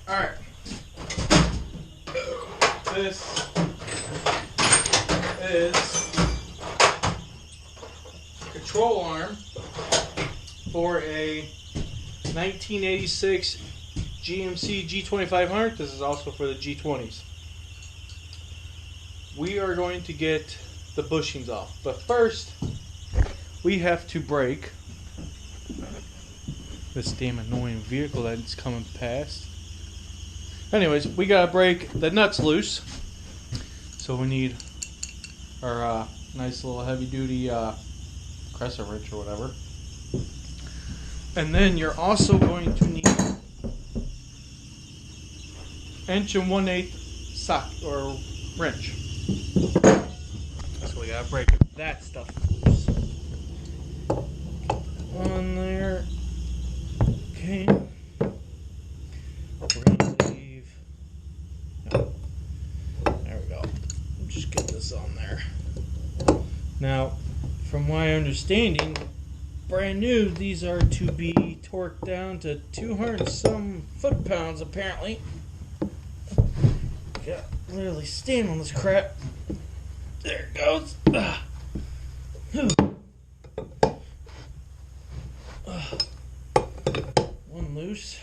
Alright. This is control arm for a 1986 GMC G2500. This is also for the G20s. We are going to get the bushings off, but first we have to break this damn annoying vehicle that's coming past. Anyways, we gotta break the nuts loose, so we need our nice little heavy-duty crescent wrench or whatever. And then you're also going to need 1 1/8 socket or wrench. So we gotta break that stuff loose. On there. Okay. We're gonna leave. No. There we go. Just get this on there. Now, from my understanding, brand new, these are to be torqued down to 200 some foot-pounds apparently. Got literally stand on this crap. There it goes. One loose.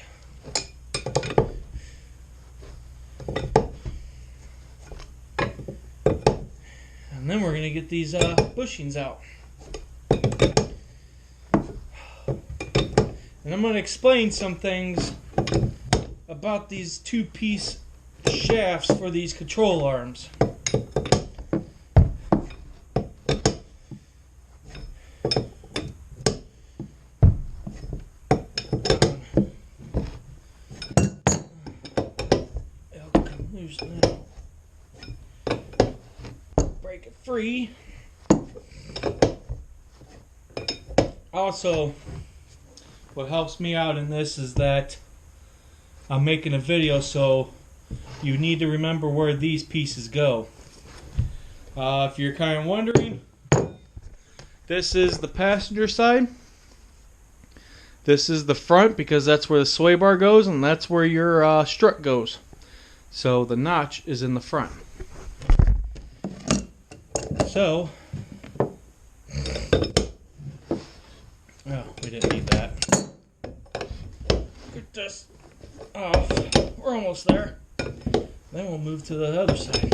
And then we're going to get these bushings out. And I'm going to explain some things about these two-piece shafts for these control arms. It'll come loose now. Break it free. Also, what helps me out in this is that I'm making a video, so you need to remember where these pieces go. If you're kind of wondering, this is the passenger side. This is the front because that's where the sway bar goes, and that's where your strut goes. So the notch is in the front. So, oh, we didn't need that. Get this off. We're almost there. Then we'll move to the other side.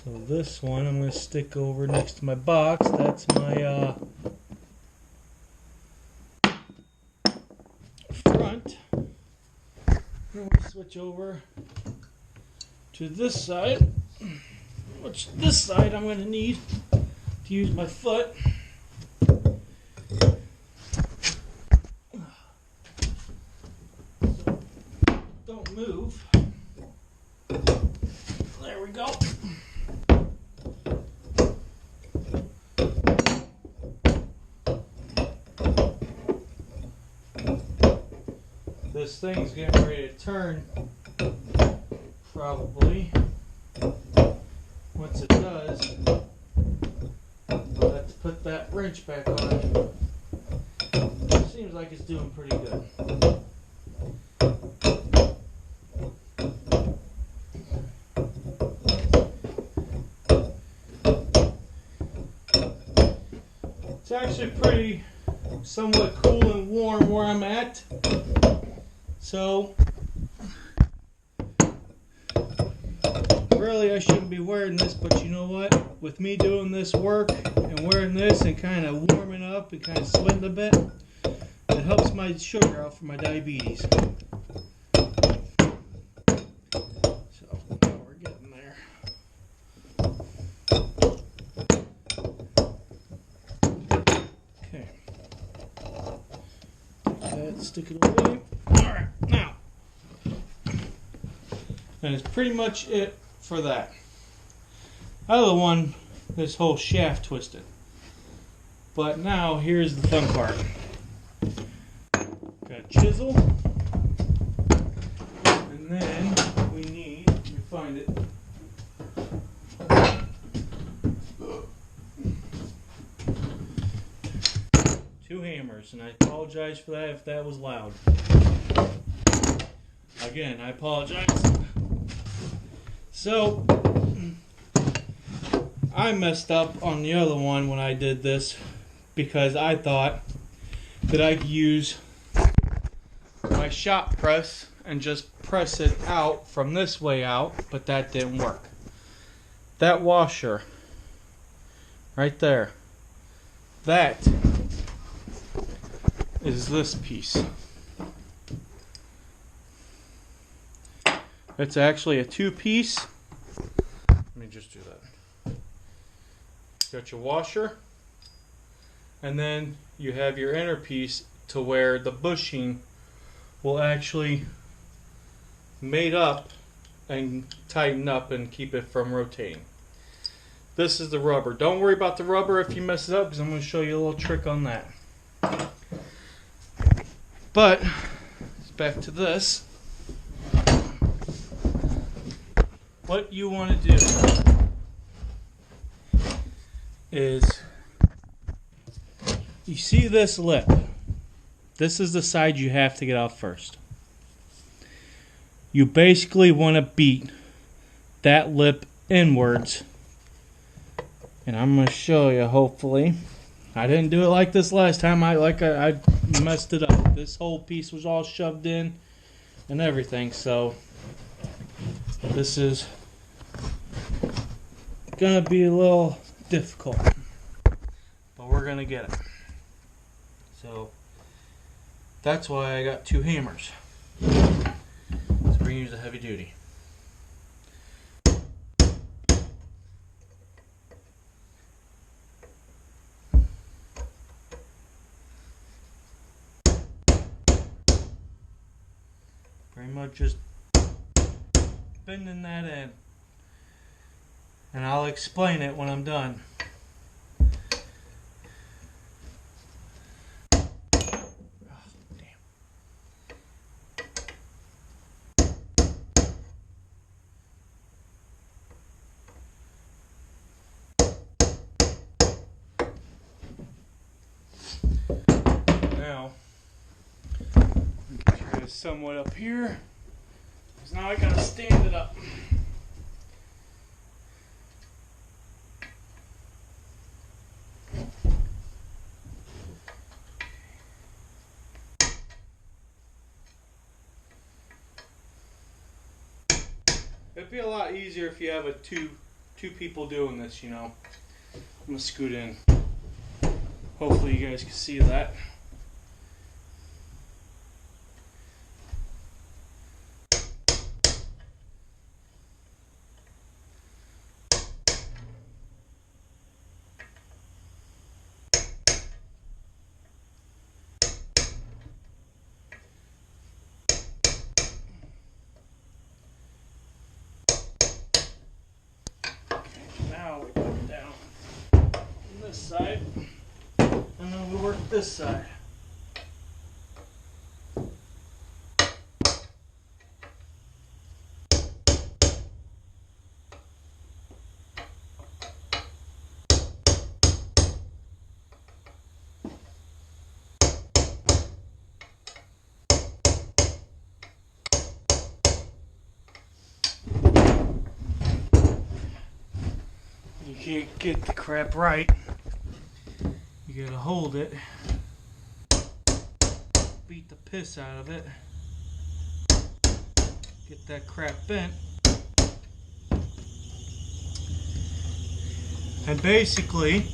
So this one I'm going to stick over next to my box. That's my front. Then we'll switch over to this side, which this side I'm going to need to use my foot. So don't move. There we go. This thing's getting ready to turn, probably. Once it does, let's put that wrench back on. Seems like it's doing pretty good. It's actually pretty somewhat cool and warm where I'm at. So, really I shouldn't be wearing this, but you know what? With me doing this work and wearing this and kind of warming up and kind of sweating a bit, it helps my sugar out for my diabetes. So, now we're getting there. Okay. That, stick it away. Alright, now. And it's pretty much it for that. Other one this whole shaft twisted. But now here's the fun part. Got a chisel, and then we need, let me find it. Two hammers, and I apologize for that if that was loud. Again, I apologize. So, I messed up on the other one when I did this because I thought that I could use my shop press and just press it out from this way out, but that didn't work. That washer right there, that is this piece. It's actually a two-piece. Let me just do that. Got your washer, and then you have your inner piece to where the bushing will actually mate up and tighten up and keep it from rotating. This is the rubber. Don't worry about the rubber if you mess it up, because I'm going to show you a little trick on that. But back to this. What you want to do is, you see this lip. This is the side you have to get out first. You basically want to beat that lip inwards. And I'm going to show you, hopefully. I didn't do it like this last time. I messed it up. This whole piece was all shoved in and everything. So this is going to be a little difficult. But we're going to get it. So that's why I got two hammers. So we're going to use a heavy duty. Pretty much just bending that in. And I'll explain it when I'm done. Now, get it somewhat up here, because now I gotta stand it up. It'd be a lot easier if you have two people doing this, you know. I'm gonna scoot in. Hopefully you guys can see that. Now we put it down on this side, and then we work this side. You can't get the crap right. You gotta hold it, beat the piss out of it, get that crap bent, and basically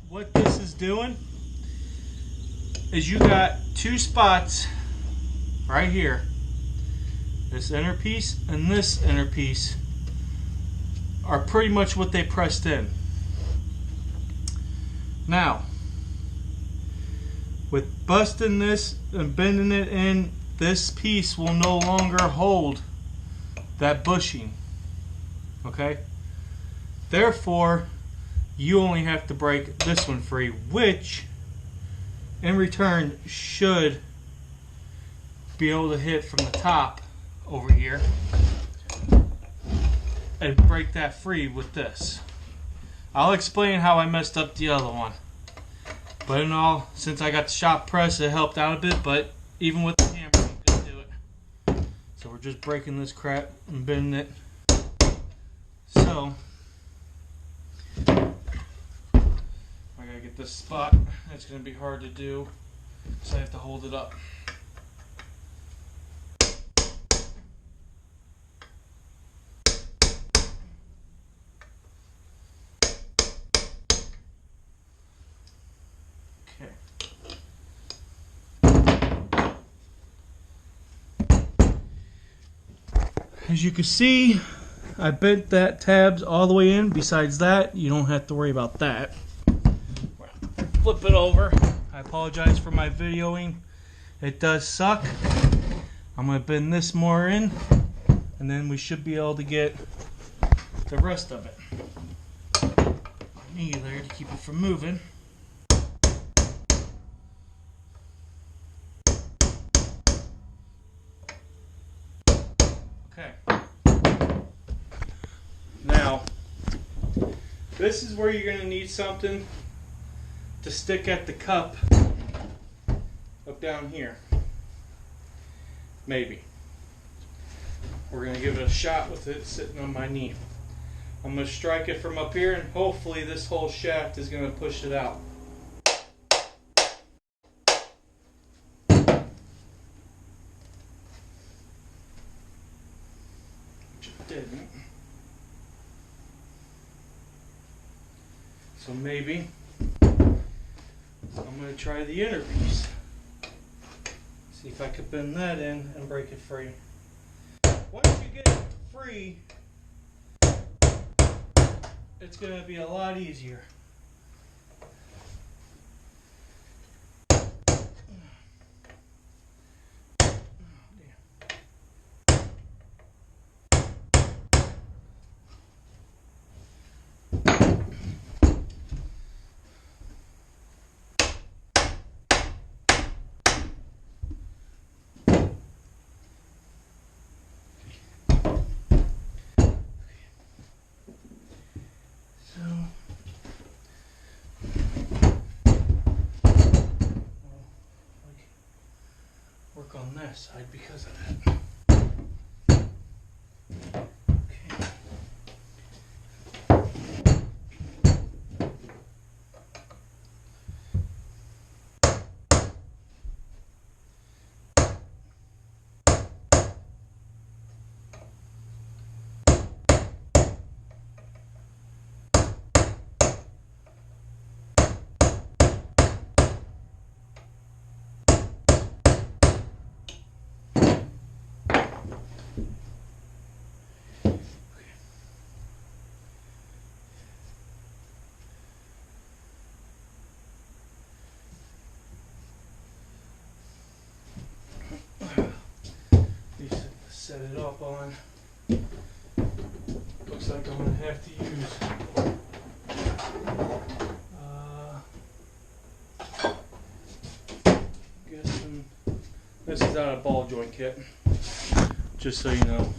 what this is doing is you got two spots right here, this inner piece and this inner piece are pretty much what they pressed in. Now, with busting this and bending it in, this piece will no longer hold that bushing. Okay? Therefore, you only have to break this one free, which in return should be able to hit from the top over here and break that free with this. I'll explain how I messed up the other one. But in all, since I got the shop press, it helped out a bit, but even with the hammer, you couldn't do it. So we're just breaking this crap and bending it. So, I gotta get this spot. It's gonna be hard to do, so I have to hold it up. As you can see, I bent that tabs all the way in. Besides that, you don't have to worry about that. Flip it over. I apologize for my videoing. It does suck. I'm going to bend this more in, and then we should be able to get the rest of it. Knee there to keep it from moving. Okay. Now, this is where you're going to need something to stick at the cup up down here. Maybe. We're going to give it a shot with it sitting on my knee. I'm going to strike it from up here, and hopefully this whole shaft is going to push it out. Didn't. So maybe I'm going to try the inner piece. See if I could bend that in and break it free. Once you get it free, it's going to be a lot easier. Work on that side because of that. Set it up on. Looks like I'm going to have to use guessing this is out of ball joint kit, just so you know.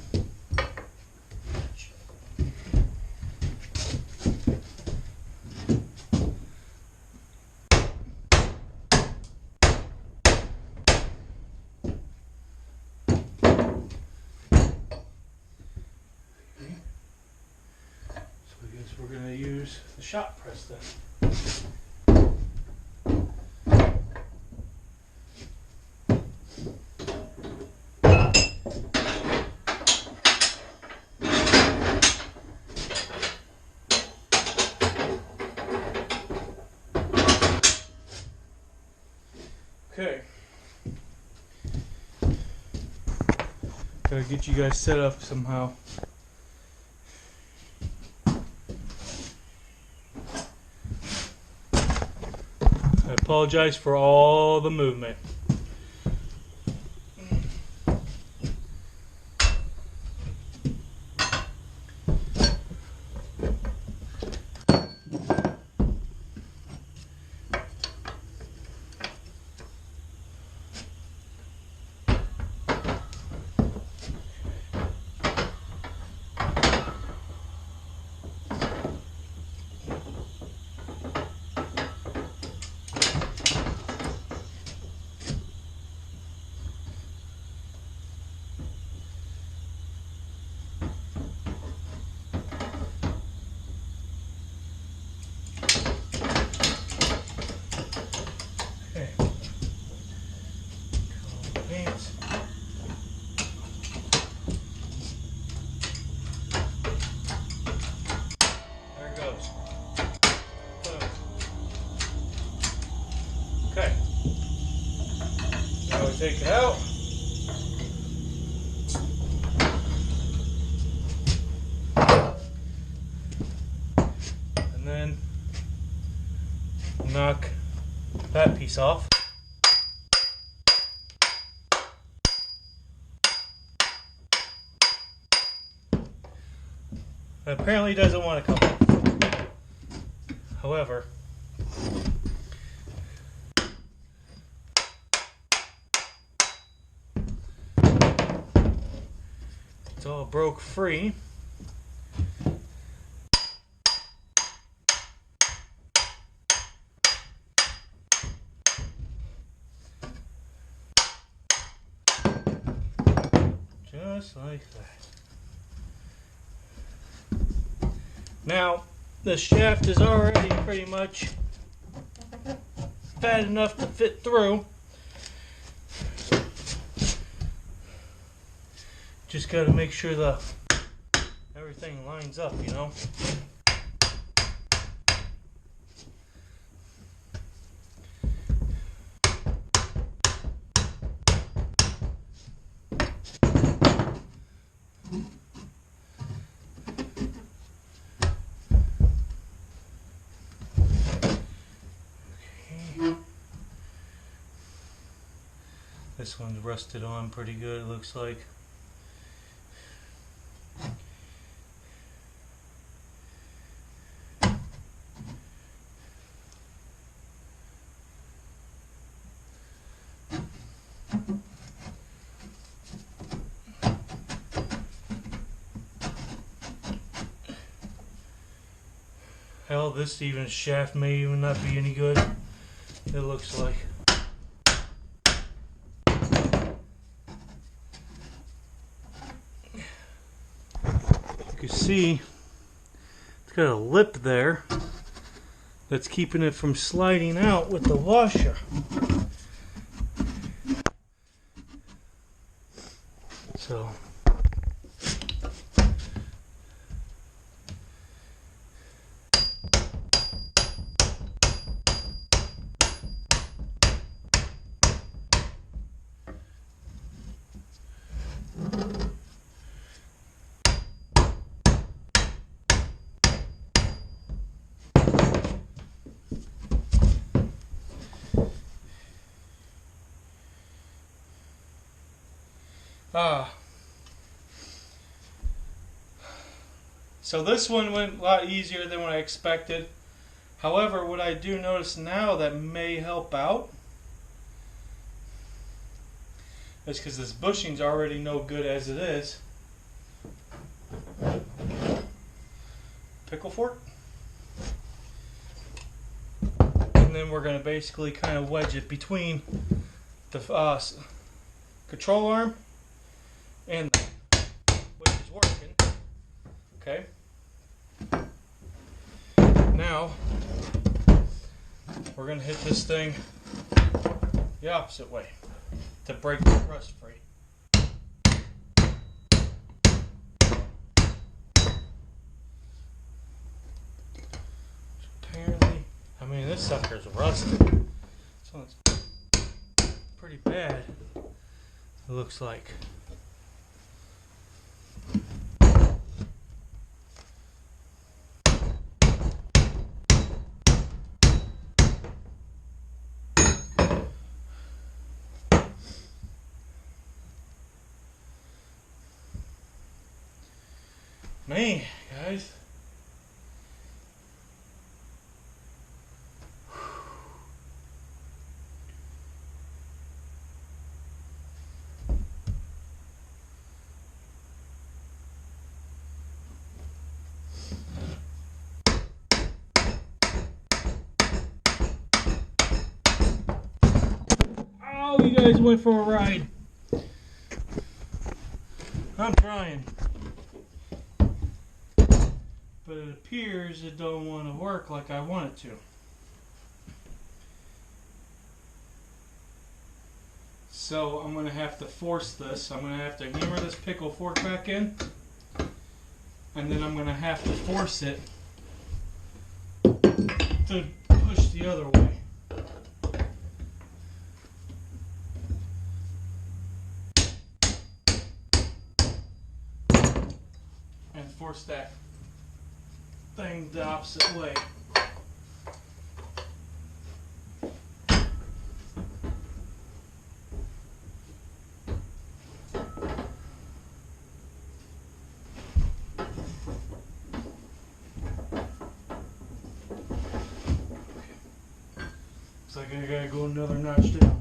We're going to use the shop press then. Okay. Gotta get you guys set up somehow. I apologize for all the movement. take it out. And then knock that piece off. It apparently doesn't want to come off. However, it's all broke free. Just like that. Now, the shaft is already pretty much fat enough to fit through. Just got to make sure everything lines up, you know. This one's rusted on pretty good, it looks like. Hell, this even shaft may even not be any good. It looks like. You can see it's got a lip there that's keeping it from sliding out with the washer. So So this one went a lot easier than what I expected. However, what I do notice now that may help out is because this bushing's already no good as it is. Pickle fork. And then we're going to basically kind of wedge it between the control arm and which is working. Okay. Now we're going to hit this thing the opposite way to break the rust free. Apparently, I mean, this sucker's rusted. This one's pretty bad, it looks like. Man, guys. Oh, you guys went for a ride. I'm trying. But it appears it don't want to work like I want it to. So I'm going to have to force this. I'm going to have to hammer this pickle fork back in. And then I'm going to have to force it to push the other way. force that thing the opposite way. Looks like I gotta go another notch down.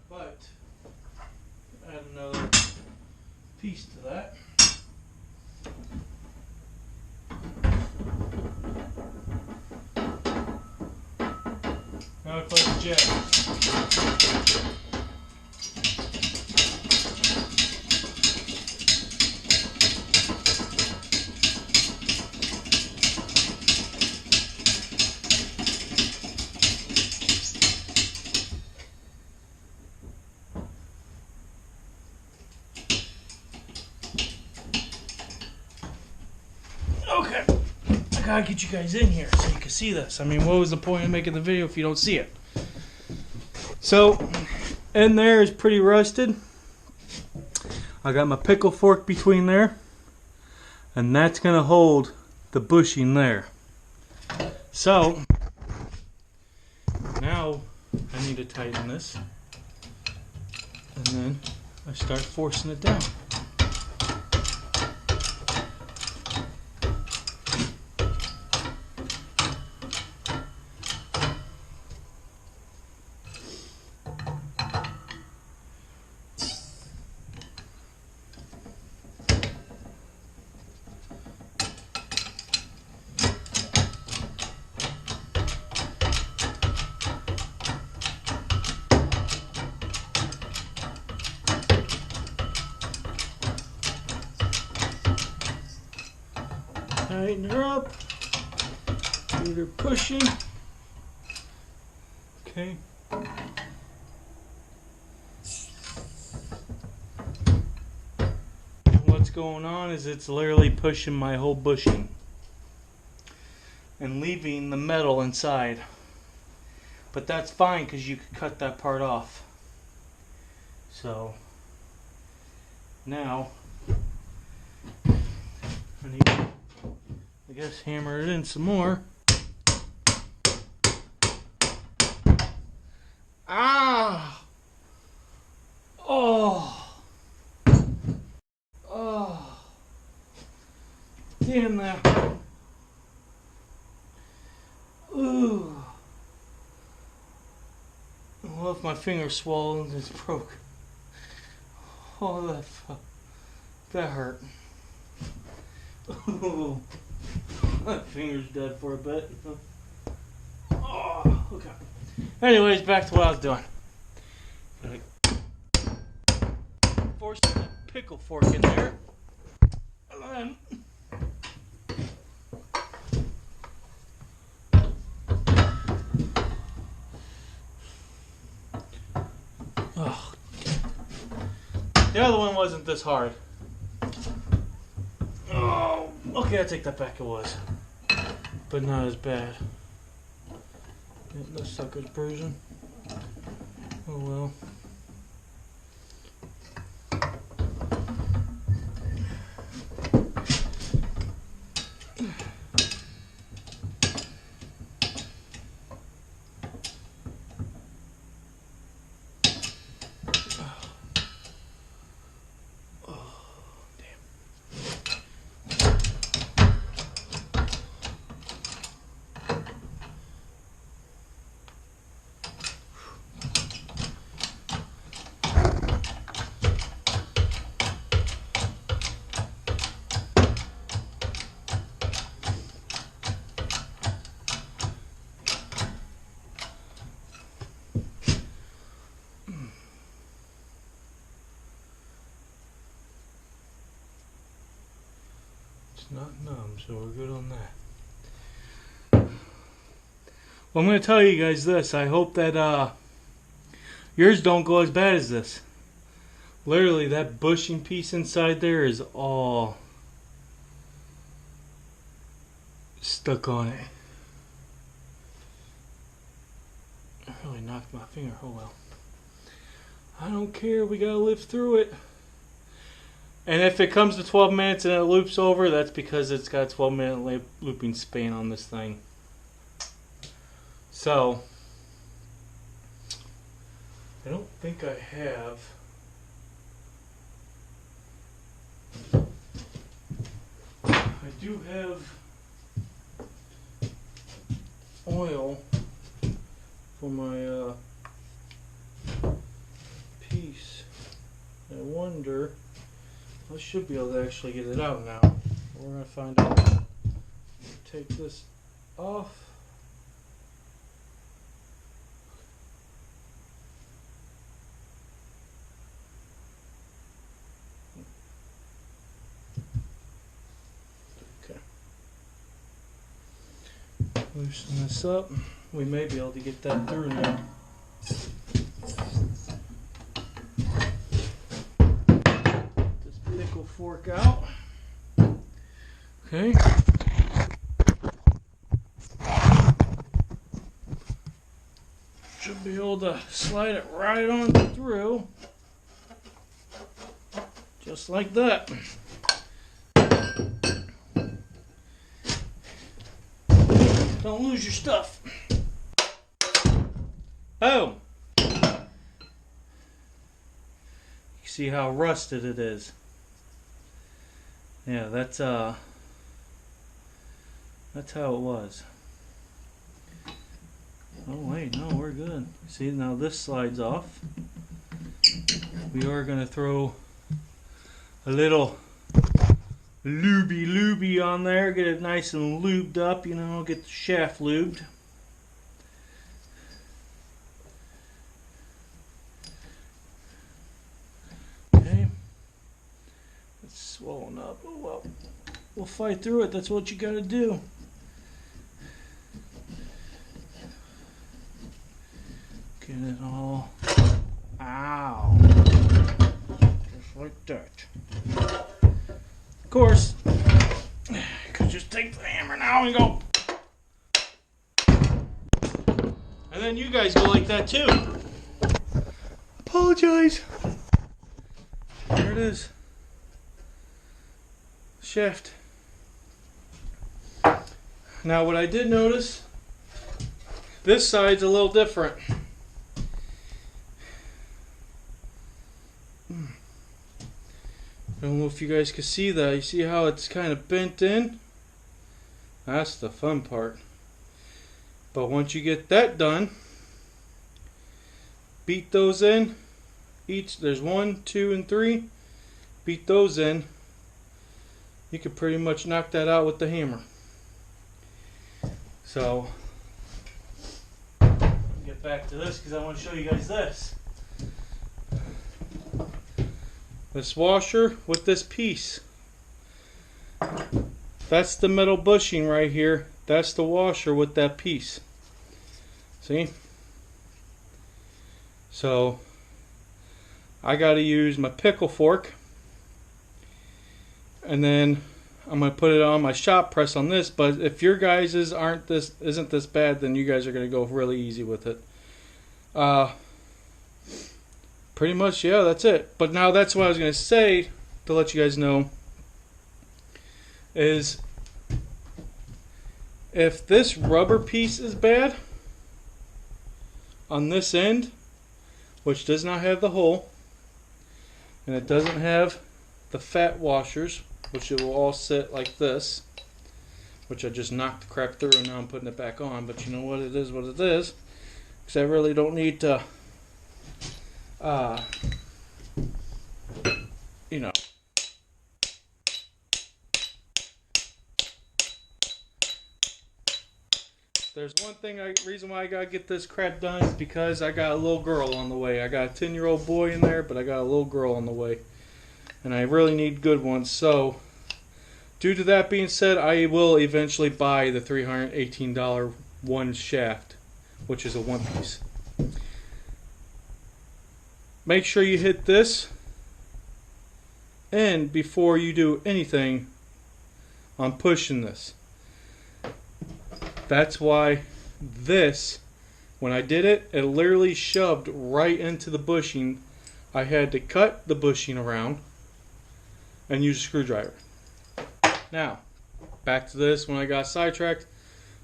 But add another piece to that. Now I play the jet. Okay, I gotta get you guys in here so you can see this. I mean, what was the point of making the video if you don't see it? So, in there is pretty rusted. I got my pickle fork between there, and that's gonna hold the bushing there. So, now I need to tighten this, and then I start forcing it down. Tighten her up. Get her pushing. Okay. What's going on is it's literally pushing my whole bushing and leaving the metal inside. But that's fine because you could cut that part off. So now I need to, I guess, hammer it in some more. Ah! Oh! Oh! Damn that! Ooh! Well, if my finger's swollen, it's broke. Oh, that hurt. Ooh. My finger's dead for a bit. Oh, okay. Anyways, back to what I was doing. Force that pickle fork in there. And then oh. The other one wasn't this hard. Oh, okay, I take that back, it was. But not as bad. This sucker's bruising. Oh well. Not numb, so we're good on that. Well, I'm going to tell you guys this. I hope that yours don't go as bad as this. Literally, that bushing piece inside there is all stuck on it. Probably knocked my finger. Oh well. I don't care. We gotta live through it. And if it comes to 12 minutes and it loops over, that's because it's got a 12-minute looping span on this thing. So, I don't think I have. I do have oil for my piece. I wonder, I should be able to actually get it out now. We're going to find out. Take this off. Okay. Loosen this up. We may be able to get that through now. This pickle fork out. Okay. Should be able to slide it right on through. Just like that. Don't lose your stuff. Boom. You see how rusted it is. Yeah, that's how it was. Oh wait, no, we're good. See, now this slides off. We are gonna throw a little looby on there, get it nice and lubed up, you know, get the shaft lubed. Okay. It's swollen up. Oh well. We'll fight through it. That's what you gotta do. Get it all. Ow. Just like that. Of course, I could just take the hammer now and go. And then you guys go like that too. Apologize. There it is. Shaft. Now what I did notice, this side's a little different. I don't know if you guys can see that. You see how it's kind of bent in? That's the fun part. But once you get that done, beat those in. Each, there's 1, 2, and 3. Beat those in. You can pretty much knock that out with the hammer. So, get back to this because I want to show you guys this. This washer with this piece. That's the metal bushing right here. That's the washer with that piece. See? So I got to use my pickle fork, and then I'm going to put it on my shop press on this. But if your guys' isn't this bad, then you guys are going to go really easy with it. Pretty much, yeah, that's it. But now that's what I was going to say to let you guys know is if this rubber piece is bad on this end, which does not have the hole, and it doesn't have the fat washers, which it will all sit like this, which I just knocked the crap through and now I'm putting it back on. But you know what, it is what it is, because I really don't need to you know, there's one thing, reason why I gotta get this crap done is because I got a little girl on the way. I got a 10-year-old boy in there, but I got a little girl on the way, and I really need good ones. So, due to that being said, I will eventually buy the $318 one shaft, which is a one piece. Make sure you hit this end before you do anything on pushing this. That's why this, When I did it, it literally shoved right into the bushing. I had to cut the bushing around and use a screwdriver. Now, back to this when I got sidetracked.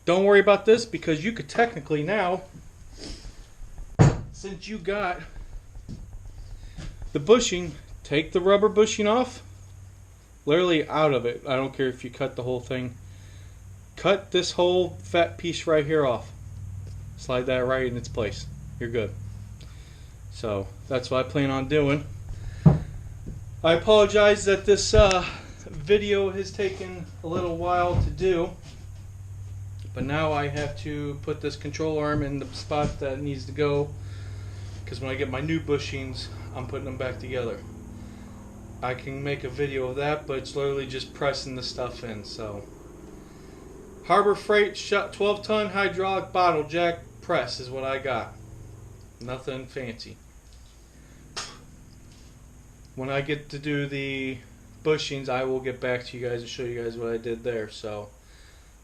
Don't worry about this because you could technically now, since you got the bushing, take the rubber bushing off, literally out of it. I don't care if you cut the whole thing. Cut this whole fat piece right here off. Slide that right in its place. You're good. So that's what I plan on doing. I apologize that this video has taken a little while to do, but now I have to put this control arm in the spot that it needs to go, because when I get my new bushings, I'm putting them back together. I can make a video of that, but it's literally just pressing the stuff in. So Harbor Freight 12-ton hydraulic bottle jack press is what I got. Nothing fancy. When I get to do the bushings, I will get back to you guys and show you guys what I did there. So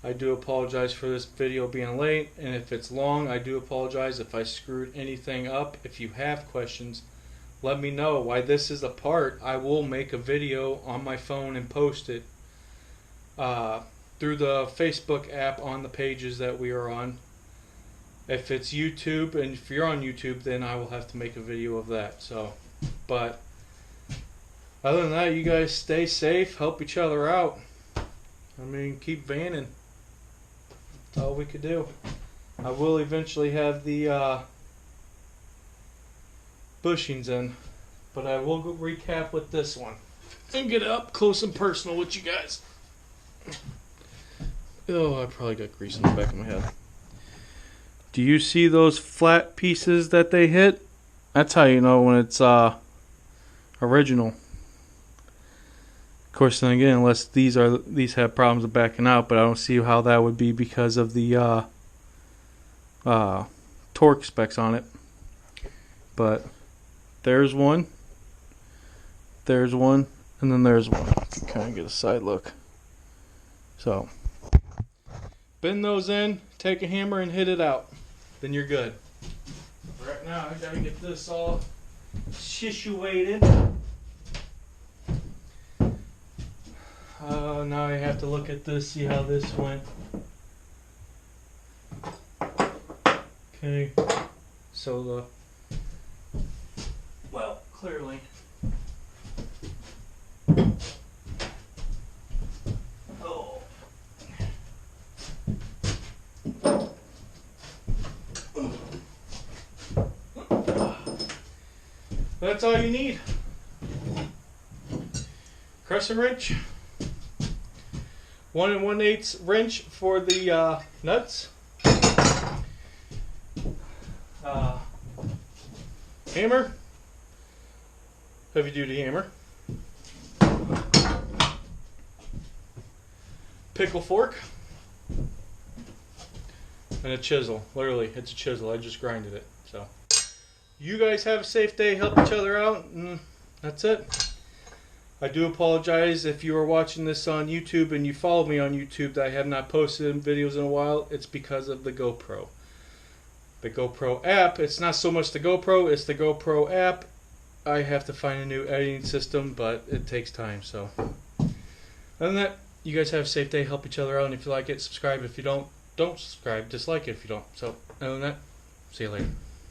I do apologize for this video being late, and if it's long, I do apologize if I screwed anything up. If you have questions, let me know why this is apart. I will make a video on my phone and post it through the Facebook app on the pages that we are on. If it's YouTube, and if you're on YouTube, then I will have to make a video of that. So, but other than that, you guys stay safe, help each other out. I mean, keep vanning. That's all we could do. I will eventually have the bushings in, but I will recap with this one and get up close and personal with you guys. Oh, I probably got grease in the back of my head. Do you see those flat pieces that they hit? That's how you know when it's original. Of course, then again, unless these have problems with backing out, but I don't see how that would be because of the torque specs on it. But there's one, and then there's one. Kind of get a side look. So bend those in, take a hammer and hit it out. Then you're good. Right now, I gotta get this all situated. Now I have to look at this, see how this went. Okay, so well, clearly. Oh. That's all you need. Crescent wrench. 1 1/8 wrench for the nuts. Hammer. Heavy duty hammer. Pickle fork. And a chisel. Literally, it's a chisel. I just grinded it. So, you guys have a safe day. Help each other out. And that's it. I do apologize if you are watching this on YouTube and you follow me on YouTube that I have not posted videos in a while. It's because of the GoPro. The GoPro app, it's not so much the GoPro, it's the GoPro app. I have to find a new editing system, but it takes time. So, other than that, you guys have a safe day. Help each other out. And if you like it, subscribe. If you don't subscribe. Dislike it if you don't. So, other than that, see you later.